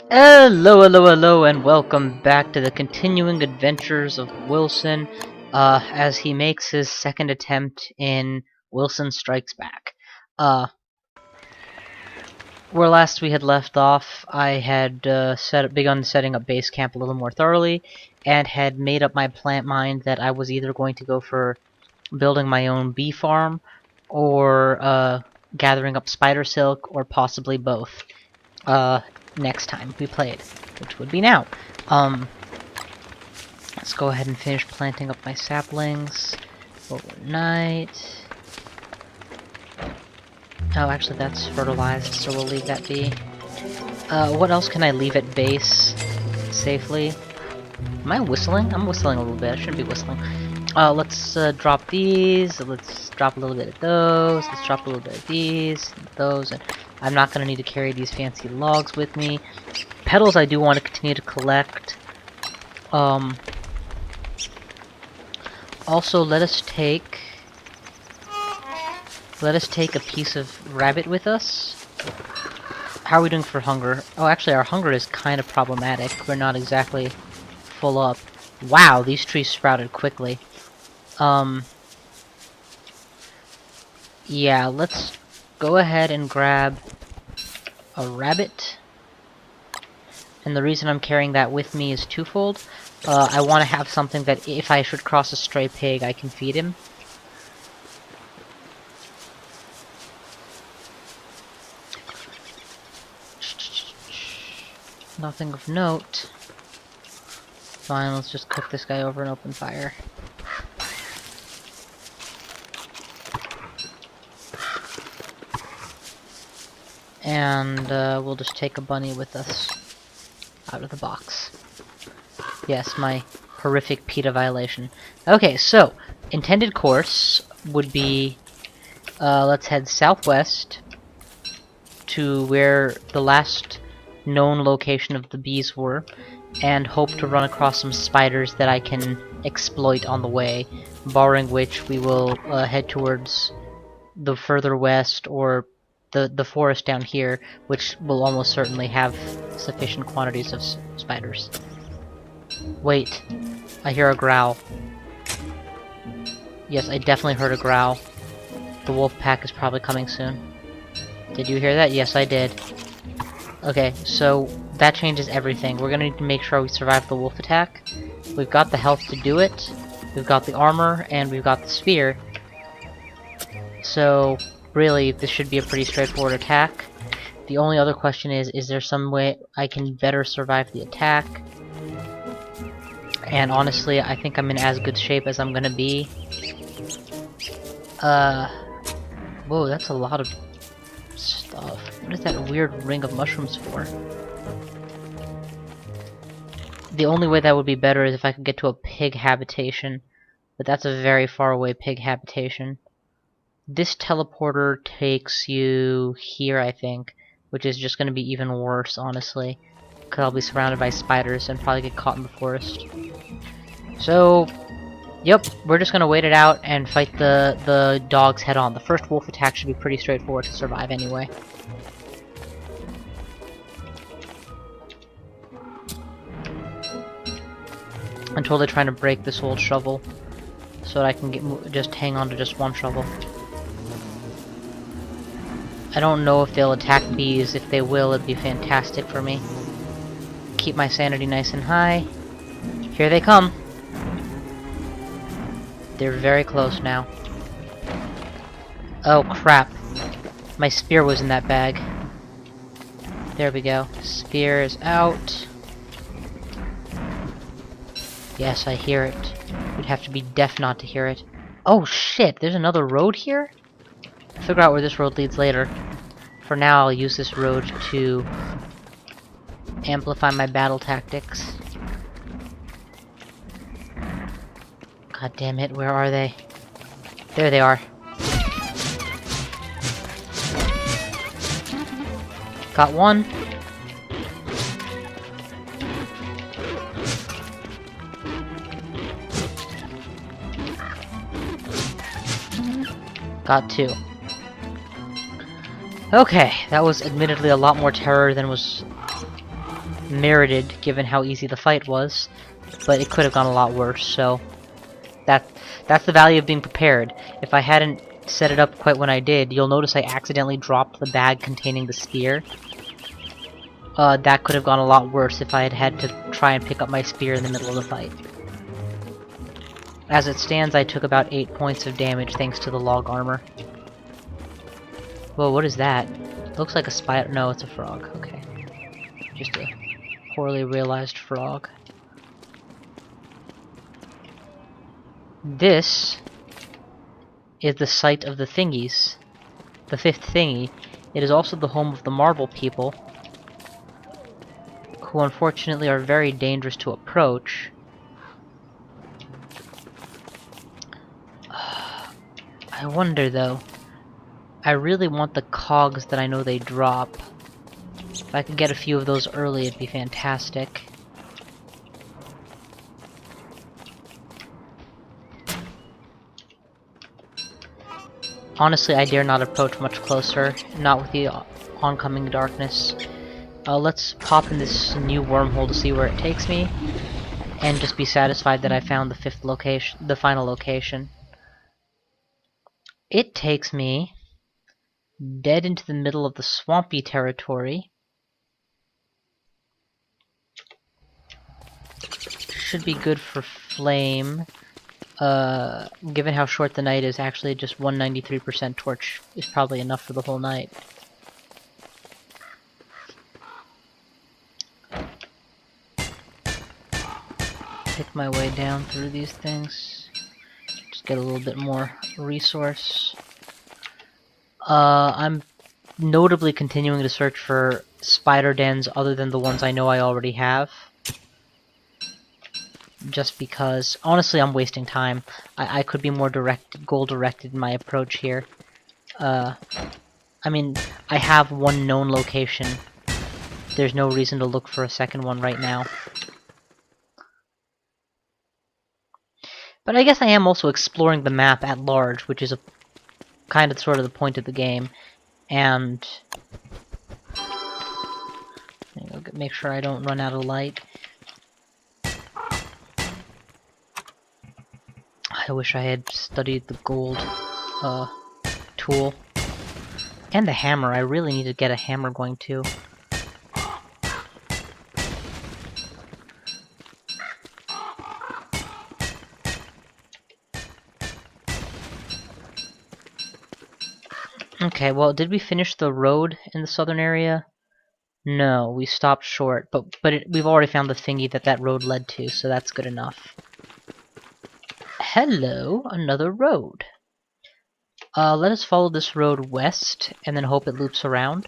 Hello, hello, hello, and welcome back to the continuing adventures of Wilson, as he makes his second attempt in Wilson Strikes Back. Where last we had left off, I had begun setting up base camp a little more thoroughly, and had made up my mind that I was either going to go for building my own bee farm, or gathering up spider silk, or possibly both. Next time we played, which would be now. Let's go ahead and finish planting up my saplings overnight. Oh, actually that's fertilized, so we'll leave that be. What else can I leave at base safely? Am I whistling? I'm whistling a little bit. I shouldn't be whistling. Let's drop these. Let's drop a little bit of those. Let's drop a little bit of these, those, and I'm not going to need to carry these fancy logs with me. Petals I do want to continue to collect. Also, let us take a piece of rabbit with us. How are we doing for hunger? Oh, actually, our hunger is kind of problematic. We're not exactly full up. Wow, these trees sprouted quickly. Yeah, let's go ahead and grab a rabbit. And the reason I'm carrying that with me is twofold. I want to have something that if I should cross a stray pig, I can feed him. Nothing of note. Fine, let's just cook this guy over an open fire. And we'll just take a bunny with us out of the box. Yes, my horrific PETA violation. Okay, so intended course would be let's head southwest to where the last known location of the bees were, and hope to run across some spiders that I can exploit on the way, barring which we will head towards the further west or the forest down here, which will almost certainly have sufficient quantities of spiders. Wait, I hear a growl. Yes, I definitely heard a growl. The wolf pack is probably coming soon. Did you hear that? Yes, I did. Okay, so that changes everything. We're gonna need to make sure we survive the wolf attack. We've got the health to do it, we've got the armor, and we've got the spear. So, really, this should be a pretty straightforward attack. The only other question is there some way I can better survive the attack? And honestly, I think I'm in as good shape as I'm gonna be. Whoa, that's a lot of stuff. What is that weird ring of mushrooms for? The only way that would be better is if I could get to a pig habitation, but that's a very far away pig habitation. This teleporter takes you here, I think, which is just going to be even worse, honestly, because I'll be surrounded by spiders and probably get caught in the forest. So, yep, we're just going to wait it out and fight the dogs head on. The first wolf attack should be pretty straightforward to survive anyway. Until they're trying to break this old shovel, so that I can just hang on to just one shovel. I don't know if they'll attack bees. If they will, it'd be fantastic for me. Keep my sanity nice and high. Here they come. They're very close now. Oh crap. My spear was in that bag. There we go. Spear is out. Yes, I hear it. You'd have to be deaf not to hear it. Oh shit, there's another road here? I'll figure out where this road leads later. For now, I'll use this road to amplify my battle tactics. God damn it, where are they? There they are. Got one. Got two. Okay, that was admittedly a lot more terror than was merited given how easy the fight was, but it could have gone a lot worse, so that's the value of being prepared. If I hadn't set it up quite when I did, you'll notice I accidentally dropped the bag containing the spear. That could have gone a lot worse if I had had to try and pick up my spear in the middle of the fight. As it stands, I took about 8 points of damage thanks to the log armor. Whoa, what is that? Looks like a spider. No, it's a frog. Okay. Just a poorly realized frog. This is the site of the thingies. The 5th thingy. It is also the home of the marble people, who unfortunately are very dangerous to approach. I wonder though, I really want the cogs that I know they drop. If I could get a few of those early, it'd be fantastic. Honestly, I dare not approach much closer, not with the oncoming darkness. Let's pop in this new wormhole to see where it takes me, and just be satisfied that I found the 5th location, the final location. It takes me dead into the middle of the swampy territory. Should be good for flame. Given how short the night is, actually just 193% torch is probably enough for the whole night. Pick my way down through these things. Just get a little bit more resource. I'm notably continuing to search for spider dens other than the ones I know I already have. Just because, honestly, I'm wasting time. I could be more goal-directed in my approach here. I mean, I have one known location. There's no reason to look for a second one right now. But I guess I am also exploring the map at large, which is kind of sort of the point of the game. And make sure I don't run out of light. I wish I had studied the gold tool. And the hammer. I really need to get a hammer going too. Okay, well, did we finish the road in the southern area? No, we stopped short, but we've already found the thingy that road led to, so that's good enough. Hello, another road. Let us follow this road west, and then hope it loops around.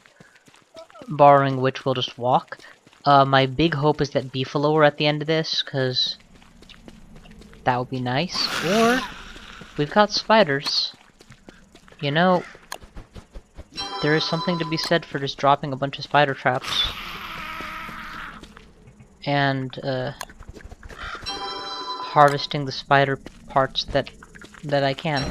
Barring which, we'll just walk. My big hope is that Beefalo are at the end of this, because that would be nice. Or, we've got spiders. You know, there is something to be said for just dropping a bunch of spider traps. And, harvesting the spider parts that I can.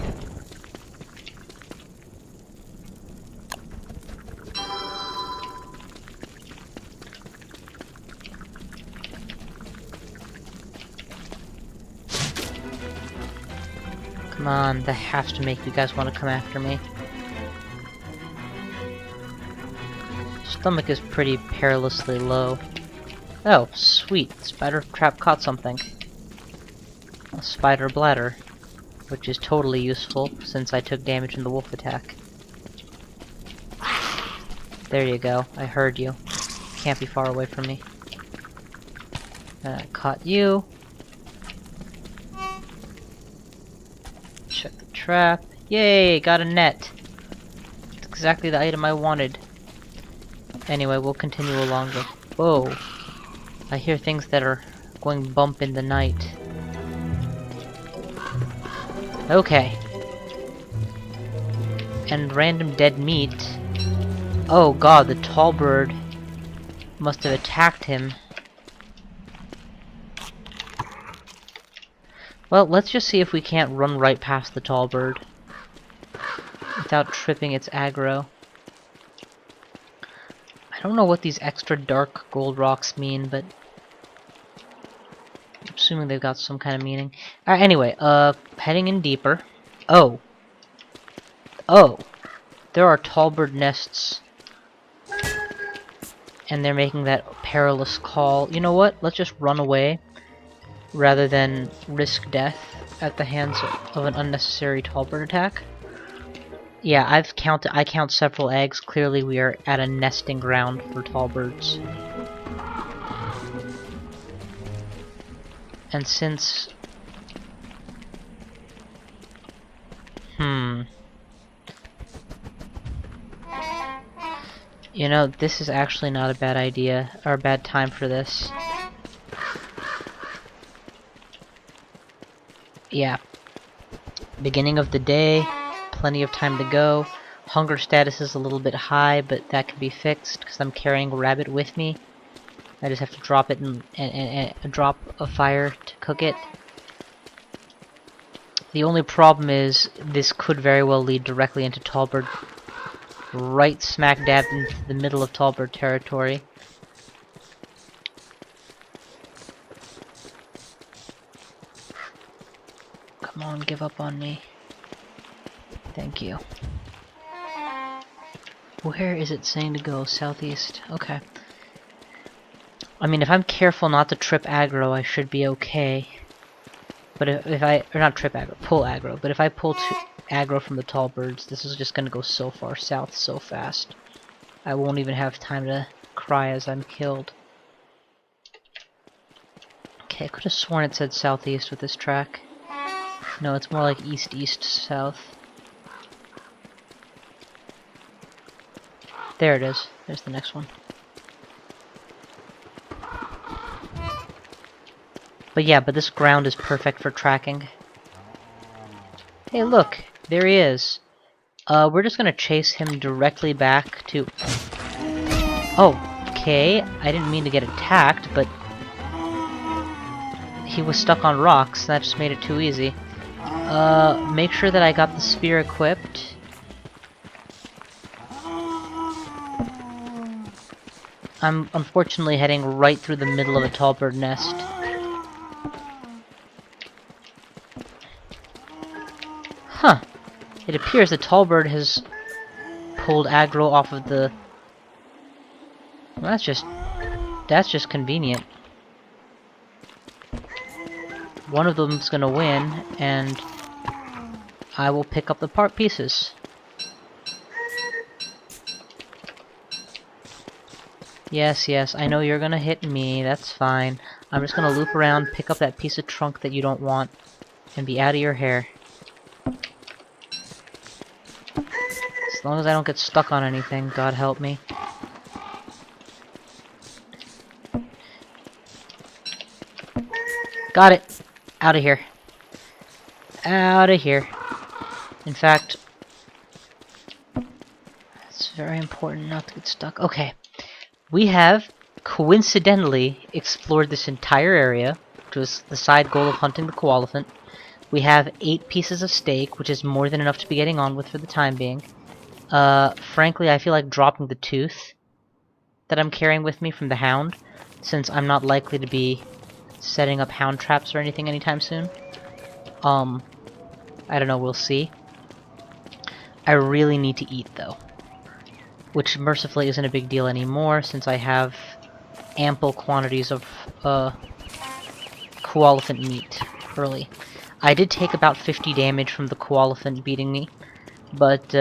Come on, that has to make you guys want to come after me. Stomach is pretty perilously low. Oh, sweet. Spider trap caught something. A spider bladder. Which is totally useful, since I took damage in the wolf attack. There you go. I heard you. Can't be far away from me. Caught you. Check the trap. Yay! Got a net! It's exactly the item I wanted. Anyway, we'll continue along the... Whoa! I hear things that are going bump in the night. Okay. And random dead meat. Oh god, the tall bird must have attacked him. Well, let's just see if we can't run right past the tall bird without tripping its aggro. I don't know what these extra dark gold rocks mean, but I'm assuming they've got some kind of meaning. Alright, anyway, heading in deeper. Oh. Oh. There are tallbird nests. And they're making that perilous call. You know what? Let's just run away rather than risk death at the hands of an unnecessary tallbird attack. Yeah, I count several eggs. Clearly we are at a nesting ground for tallbirds. And since... You know, this is actually not a bad idea, or a bad time for this. Yeah. Beginning of the day, plenty of time to go. Hunger status is a little bit high, but that can be fixed, because I'm carrying a rabbit with me. I just have to drop it and drop a fire to cook it. The only problem is, this could very well lead directly into tallbird. Right smack dab into the middle of tallbird territory. Come on, give up on me. Thank you. Where is it saying to go? Southeast. Okay. I mean, if I'm careful not to trip aggro, I should be okay. But if I... Or not trip aggro, pull aggro. But if I pull aggro from the tall birds, this is just gonna go so far south so fast. I won't even have time to cry as I'm killed. Okay, I could have sworn it said southeast with this track. No, it's more like east-east-south. There it is. There's the next one. But yeah, but this ground is perfect for tracking. Hey, look! There he is. We're just gonna chase him directly back to... Oh, okay. I didn't mean to get attacked, but... He was stuck on rocks, and that just made it too easy. Make sure that I got the spear equipped. I'm unfortunately heading right through the middle of a tallbird nest. Huh. It appears the tallbird has pulled aggro off of the... Well, that's just convenient. One of them's gonna win, and I will pick up the part pieces. Yes, yes, I know you're gonna hit me, that's fine. I'm just gonna loop around, pick up that piece of trunk that you don't want, and be out of your hair. As long as I don't get stuck on anything, God help me. Got it! Out of here. Out of here. In fact, it's very important not to get stuck. Okay. We have, coincidentally, explored this entire area, which was the side goal of hunting the Koalafant. We have 8 pieces of steak, which is more than enough to be getting on with for the time being. Frankly, I feel like dropping the tooth that I'm carrying with me from the hound, since I'm not likely to be setting up hound traps or anything anytime soon. I don't know, we'll see. I really need to eat, though. Which mercifully isn't a big deal anymore, since I have ample quantities of Koalafant meat early. I did take about 50 damage from the Koalafant beating me, but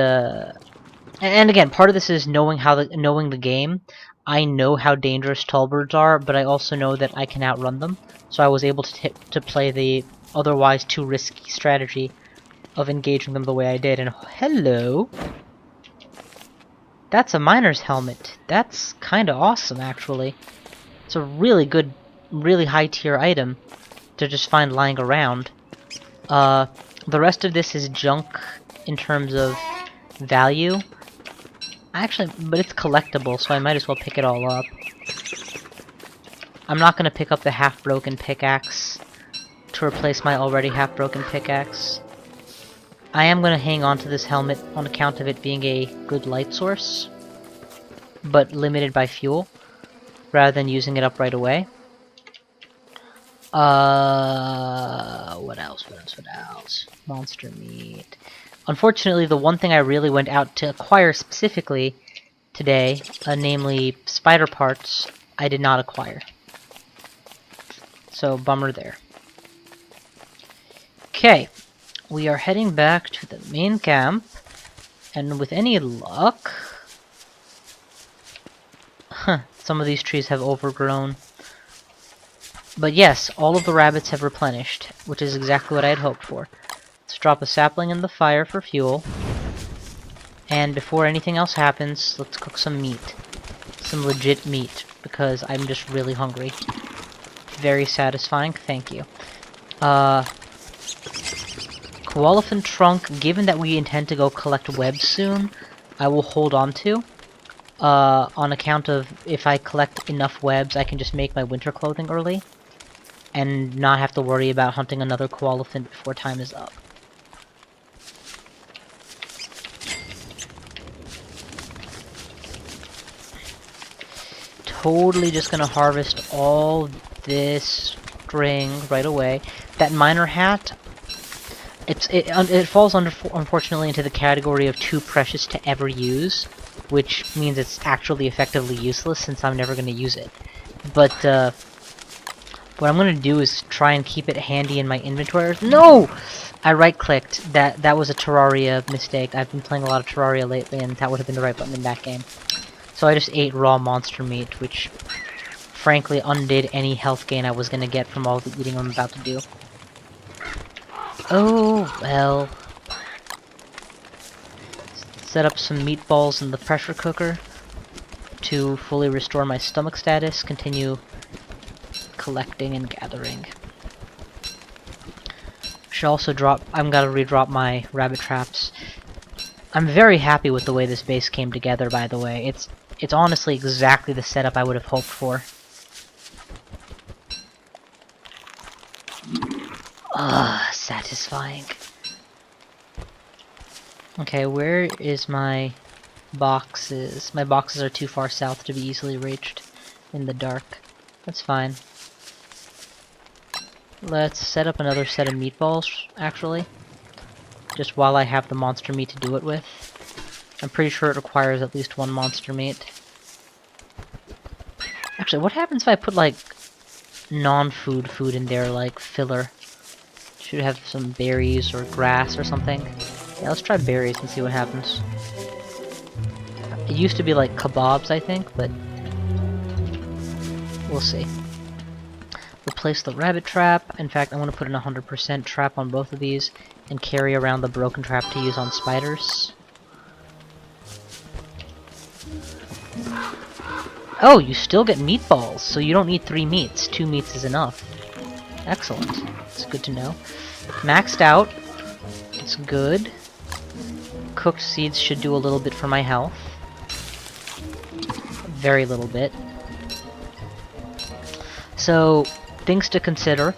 and again, part of this is knowing the game. I know how dangerous tallbirds are, but I also know that I can outrun them. So I was able to play the otherwise too risky strategy of engaging them the way I did. And hello, that's a miner's helmet. That's kind of awesome, actually. It's a really good, really high tier item to just find lying around. The rest of this is junk in terms of value. Actually, but it's collectible, so I might as well pick it all up. I'm not going to pick up the half-broken pickaxe to replace my already half-broken pickaxe. I am going to hang on to this helmet on account of it being a good light source. but limited by fuel, rather than using it up right away. What else? Monster meat. Unfortunately, the one thing I really went out to acquire specifically today, namely spider parts, I did not acquire. So, bummer there. Okay, we are heading back to the main camp, and with any luck... some of these trees have overgrown. But yes, all of the rabbits have replenished, which is exactly what I had hoped for. Let's drop a sapling in the fire for fuel. And before anything else happens, let's cook some meat. Some legit meat, because I'm just really hungry. Very satisfying, thank you. Koalafant trunk, given that we intend to go collect webs soon, I will hold on to. On account of if I collect enough webs, I can just make my winter clothing early. And not have to worry about hunting another Koalafant before time is up. Totally just gonna harvest all this string right away. That miner hat, it falls under, unfortunately, into the category of too precious to ever use, which means it's actually effectively useless since I'm never gonna use it. But what I'm gonna do is try and keep it handy in my inventory. No! I right-clicked. That was a Terraria mistake. I've been playing a lot of Terraria lately, and that would have been the right button in that game. So I just ate raw monster meat, which frankly undid any health gain I was gonna get from all the eating I'm about to do. Oh, well. Set up some meatballs in the pressure cooker to fully restore my stomach status, continue collecting and gathering. Should also I'm gotta redrop my rabbit traps. I'm very happy with the way this base came together, by the way. It's honestly exactly the setup I would have hoped for. Satisfying. Okay, where is my boxes? My boxes are too far south to be easily reached in the dark. That's fine. Let's set up another set of meatballs, actually. Just while I have the monster meat to do it with. I'm pretty sure it requires at least one monster meat. Actually, what happens if I put, like, non-food food in there, like filler? Should have some berries or grass or something. Yeah, let's try berries and see what happens. It used to be like kebabs, I think, but we'll see. Replace the rabbit trap. In fact, I'm going to put in 100% trap on both of these and carry around the broken trap to use on spiders. Oh, you still get meatballs, so you don't need 3 meats. 2 meats is enough. Excellent. It's good to know. Maxed out. It's good. Cooked seeds should do a little bit for my health. Very little bit. So, things to consider.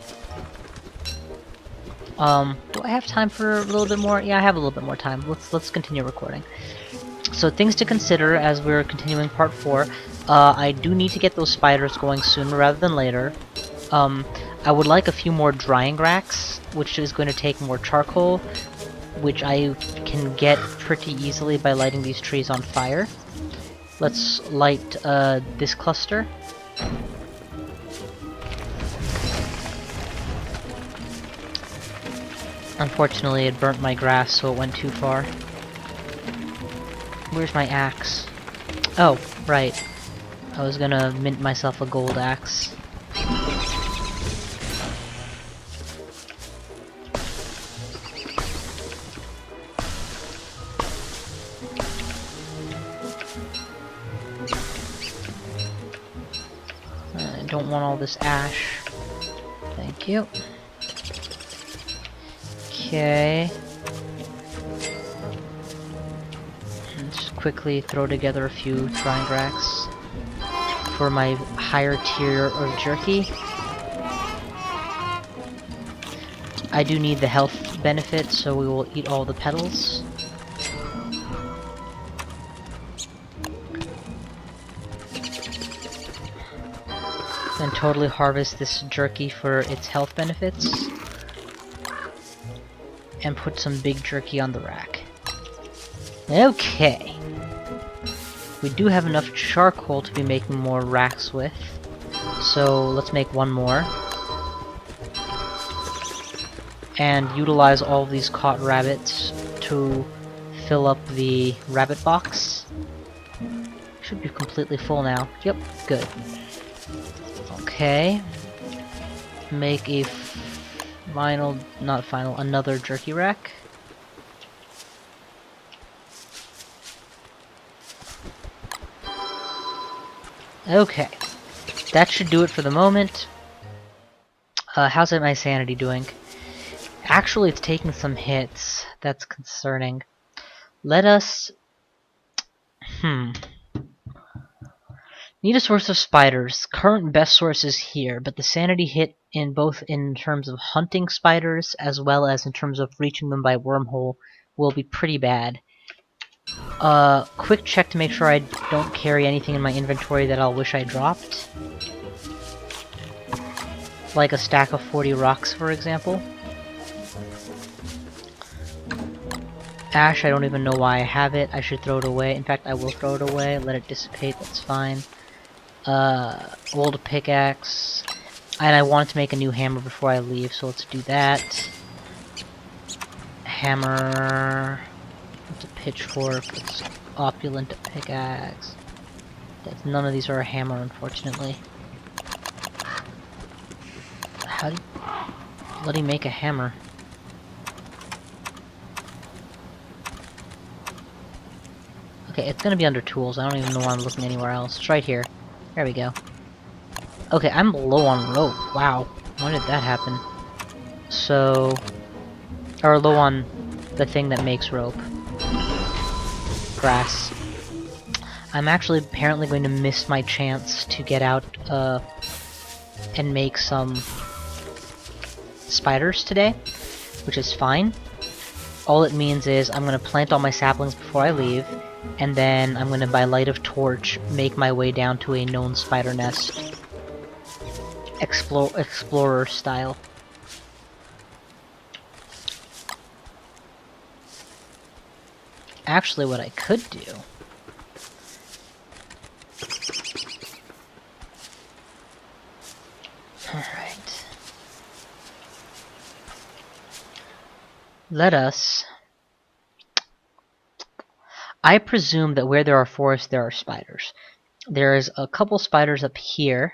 Do I have time for a little bit more? Yeah, I have a little bit more time. Let's continue recording. So, things to consider as we're continuing part 4. I do need to get those spiders going sooner rather than later. I would like a few more drying racks, which is going to take more charcoal, which I can get pretty easily by lighting these trees on fire. Let's light this cluster. Unfortunately, it burnt my grass, so it went too far. Where's my axe? Oh, right. I was gonna mint myself a gold axe. I don't want all this ash. Thank you. Okay. Let's quickly throw together a few drying racks for my higher tier of jerky. I do need the health benefit, so we will eat all the petals. And totally harvest this jerky for its health benefits. And put some big jerky on the rack. Okay. We do have enough charcoal to be making more racks with. So let's make one more. And utilize all of these caught rabbits to fill up the rabbit box. Should be completely full now. Yep, good. Okay. Make a another jerky rack. Okay. That should do it for the moment. How's my sanity doing? Actually, it's taking some hits. That's concerning. Let us... Need a source of spiders. Current best source is here, but the sanity hit in both in terms of hunting spiders as well as in terms of reaching them by wormhole will be pretty bad. Quick check to make sure I don't carry anything in my inventory that I'll wish I dropped. Like a stack of 40 rocks, for example. Ash, I don't even know why I have it. I should throw it away. In fact, I will throw it away. Let it dissipate. That's fine. Old pickaxe. And I wanted to make a new hammer before I leave, so let's do that. Hammer. It's a pitchfork. It's opulent pickaxe. None of these are a hammer, unfortunately. How did bloody make a hammer? Okay, it's gonna be under tools. I don't even know why I'm looking anywhere else. It's right here. There we go. Okay, I'm low on rope. Wow. Why did that happen? So... Or low on the thing that makes rope. Grass. I'm actually apparently going to miss my chance to get out, and make some spiders today, which is fine. All it means is I'm gonna plant all my saplings before I leave, and then I'm gonna, by light of torch, make my way down to a known spider nest. Explorer style. Actually, what I could do... Alright. Let us... I presume that where there are forests, there are spiders. There's a couple spiders up here.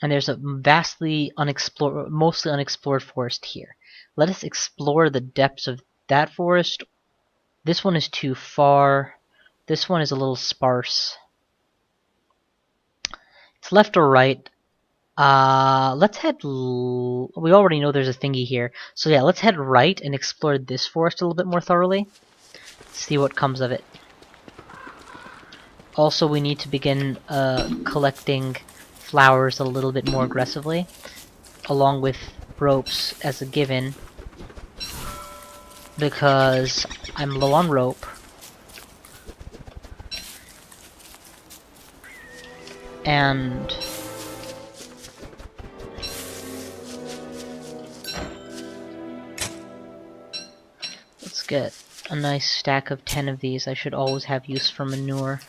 And there's a vastly unexplored, mostly unexplored forest here. Let us explore the depths of that forest. This one is too far. This one is a little sparse. It's left or right. Let's head... We already know there's a thingy here. So yeah, let's head right and explore this forest a little bit more thoroughly. See what comes of it. Also, we need to begin collecting flowers a little bit more aggressively, along with ropes as a given, because I'm low on rope. And let's get a nice stack of 10 of these. I should always have use for manure.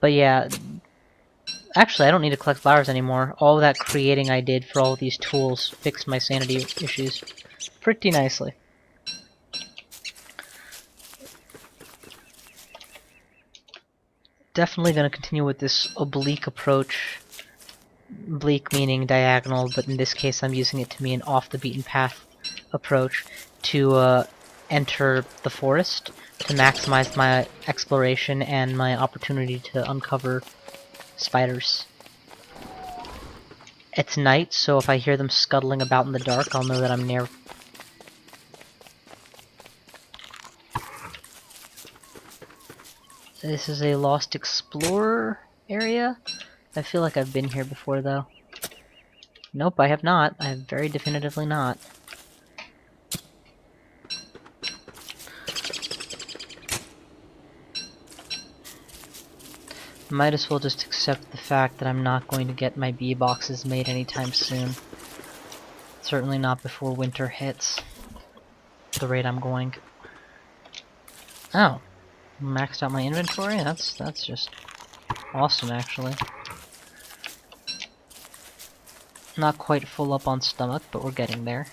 But yeah, actually I don't need to collect flowers anymore. All that creating I did for all these tools fixed my sanity issues pretty nicely. Definitely going to continue with this oblique approach. Oblique meaning diagonal, but in this case I'm using it to mean off the beaten path approach to enter the forest, to maximize my exploration and my opportunity to uncover spiders. It's night, so if I hear them scuttling about in the dark, I'll know that I'm near. This is a Lost Explorer area. I feel like I've been here before, though. Nope, I have not. I have very definitively not. Might as well just accept the fact that I'm not going to get my bee boxes made anytime soon. Certainly not before winter hits. At the rate I'm going. Oh. Maxed out my inventory? That's just awesome, actually. Not quite full up on stomach, but we're getting there.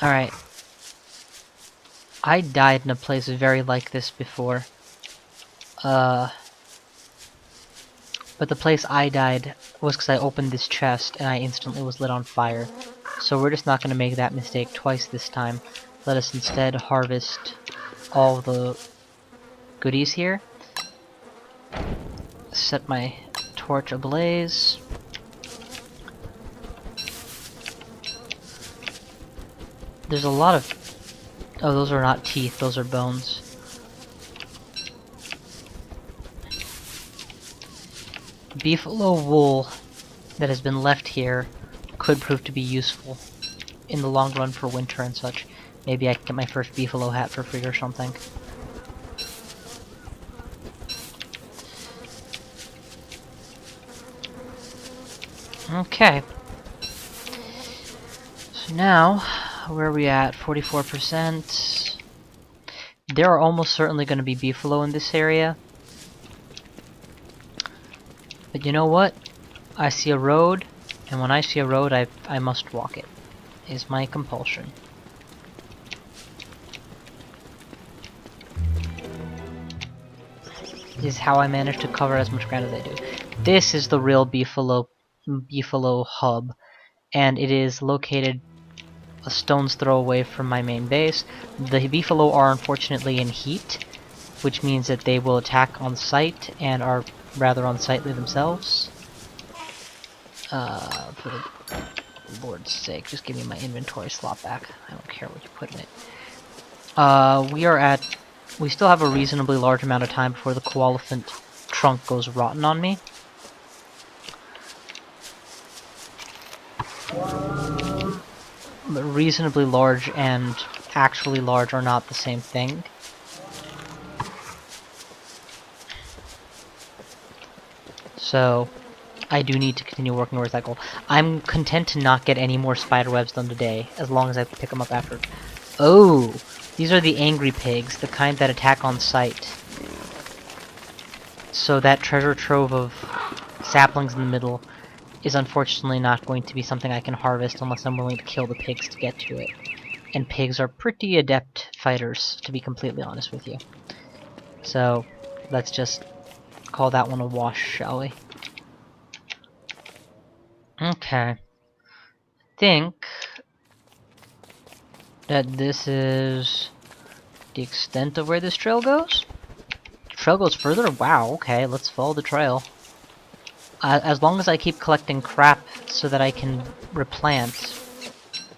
Alright. I died in a place very like this before. But the place I died was because I opened this chest and I instantly was lit on fire. So we're just not going to make that mistake twice this time. Let us instead harvest all the goodies here. Set my torch ablaze. There's a lot of... Oh, those are not teeth, those are bones. Beefalo wool that has been left here could prove to be useful in the long run for winter and such. Maybe I can get my first Beefalo hat for free or something. Okay. So now, where are we at? 44%. There are almost certainly going to be Beefalo in this area. But you know what? I see a road, and when I see a road, I must walk it. Is my compulsion. This is how I manage to cover as much ground as I do. This is the real Beefalo hub, and it is located a stone's throw away from my main base. The Beefalo are unfortunately in heat, which means that they will attack on sight and are rather unsightly themselves. For the Lord's sake, just give me my inventory slot back. I don't care what you put in it. We still have a reasonably large amount of time before the Koalafant trunk goes rotten on me. But reasonably large and actually large are not the same thing. So, I do need to continue working towards that goal. I'm content to not get any more spider webs done today, as long as I pick them up after. Oh! These are the angry pigs, the kind that attack on sight. So that treasure trove of saplings in the middle is unfortunately not going to be something I can harvest unless I'm willing to kill the pigs to get to it. And pigs are pretty adept fighters, to be completely honest with you. So, let's just call that one a wash, shall we? Okay. I think that this is the extent of where this trail goes? The trail goes further? Wow, okay, let's follow the trail. As long as I keep collecting crap so that I can replant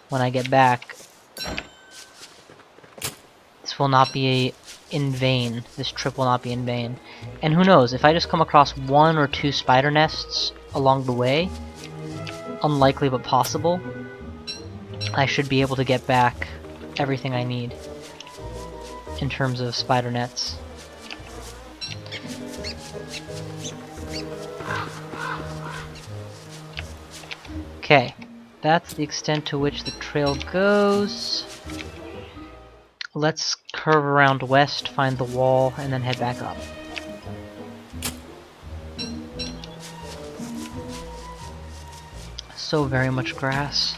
when I get back, this will not be in vain. This trip will not be in vain. And who knows, if I just come across 1 or 2 spider nests along the way, unlikely but possible, I should be able to get back everything I need in terms of spider nets. Okay, that's the extent to which the trail goes. Let's curve around west, find the wall, and then head back up. So very much grass.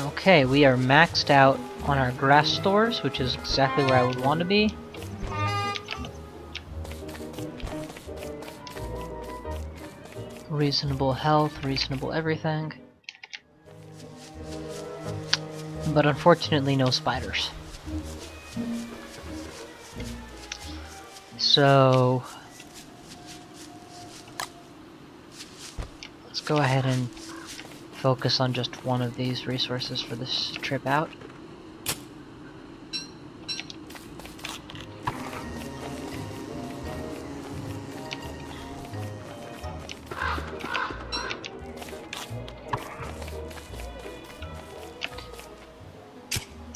Okay, we are maxed out on our grass stores, which is exactly where I would want to be. Reasonable health, reasonable everything. But unfortunately no spiders. So let's go ahead and focus on just one of these resources for this trip out.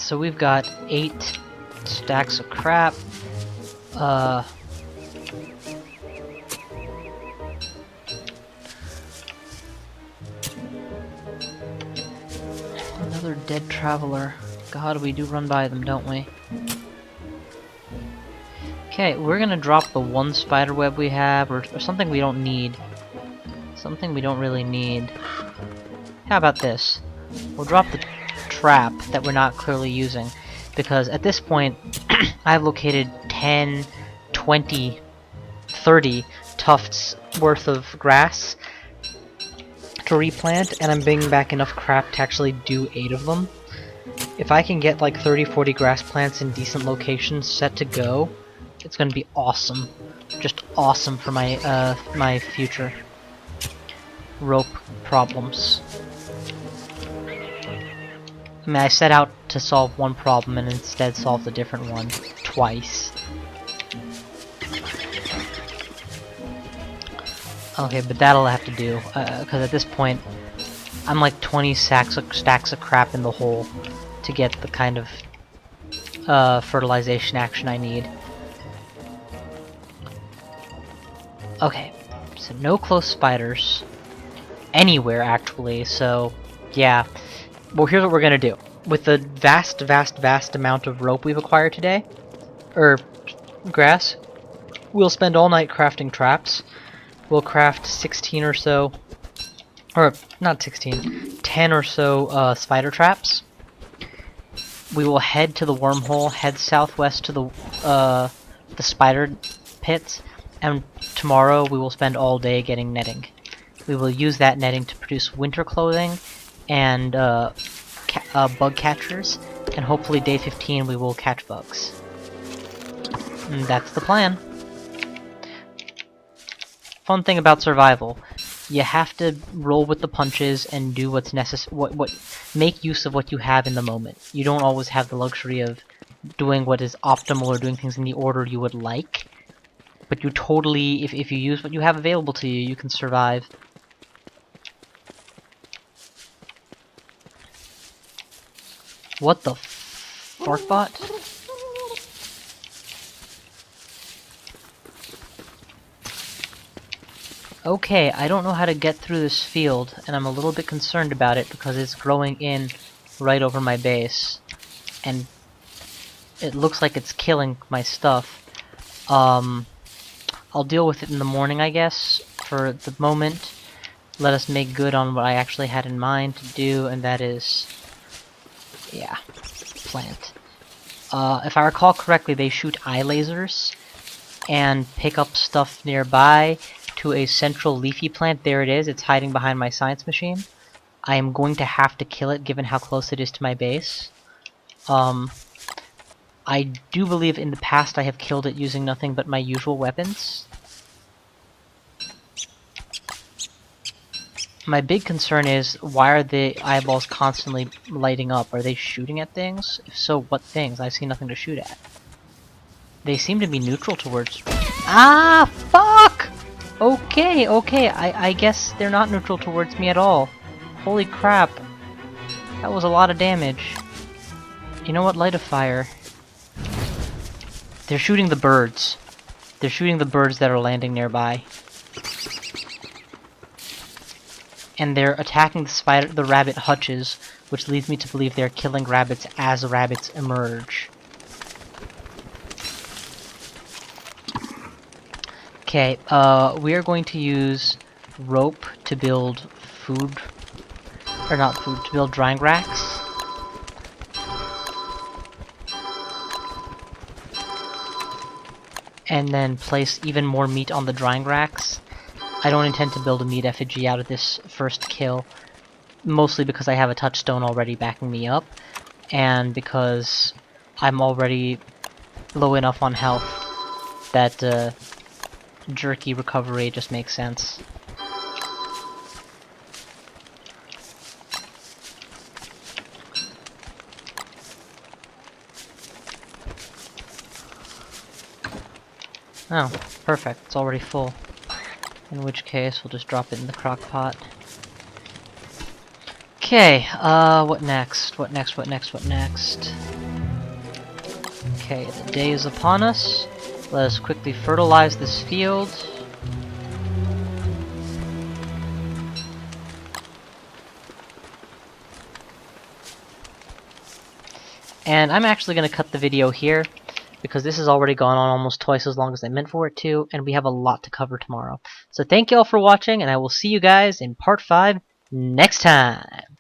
so we've got 8 stacks of crap. Another dead traveler. God, we do run by them, don't we? Okay, we're gonna drop the one spider web we have, or something we don't need. Something we don't really need. How about this? We'll drop the trap that we're not clearly using, because at this point, I've located 10, 20, 30 tufts worth of grass to replant, and I'm bringing back enough crap to actually do 8 of them. If I can get like 30, 40 grass plants in decent locations set to go, it's gonna be awesome. Just awesome for my my future rope problems. I mean, I set out to solve one problem and instead solved a different one twice. Okay, but that'll have to do, because at this point, I'm like 20 stacks of crap in the hole to get the kind of fertilization action I need. Okay, so no close spiders anywhere actually, so yeah. Well, here's what we're gonna do. With the vast amount of rope we've acquired today, or grass, we'll spend all night crafting traps. We'll craft 16 or so, or not 16, 10 or so spider traps. We will head to the wormhole, head southwest to the spider pits, and tomorrow we will spend all day getting netting. We will use that netting to produce winter clothing and bug catchers, and hopefully day 15 we will catch bugs. And that's the plan. Fun thing about survival, you have to roll with the punches and do what's necessary. Make use of what you have in the moment. You don't always have the luxury of doing what is optimal or doing things in the order you would like, but you totally, if you use what you have available to you, you can survive. What the fart bot? Okay, I don't know how to get through this field, and I'm a little bit concerned about it because it's growing in right over my base, and it looks like it's killing my stuff. I'll deal with it in the morning, I guess. For the moment, let us make good on what I actually had in mind to do, and that is, yeah, plant. If I recall correctly, they shoot eye lasers and pick up stuff nearby to a central leafy plant. There it is. It's hiding behind my science machine. I am going to have to kill it given how close it is to my base. I do believe in the past I have killed it using nothing but my usual weapons. My big concern is, why are the eyeballs constantly lighting up? Are they shooting at things? If so, what things? I see nothing to shoot at. They seem to be neutral towards... Ah, fuck! Okay, I guess they're not neutral towards me at all. Holy crap. That was a lot of damage. You know what? Light a fire. They're shooting the birds. They're shooting the birds that are landing nearby. And they're attacking the rabbit hutches, which leads me to believe they're killing rabbits as rabbits emerge. Okay, we are going to use rope to build food, or not food, to build drying racks. And then place even more meat on the drying racks. I don't intend to build a meat effigy out of this first kill, mostly because I have a touchstone already backing me up, and because I'm already low enough on health that jerky recovery just makes sense. Oh, perfect. It's already full. In which case, we'll just drop it in the crock pot. Okay, what next? What next? What next? What next? Okay, the day is upon us. Let us quickly fertilize this field. And I'm actually going to cut the video here, because this has already gone on almost twice as long as I meant for it to, and we have a lot to cover tomorrow. So thank you all for watching, and I will see you guys in part 5 next time!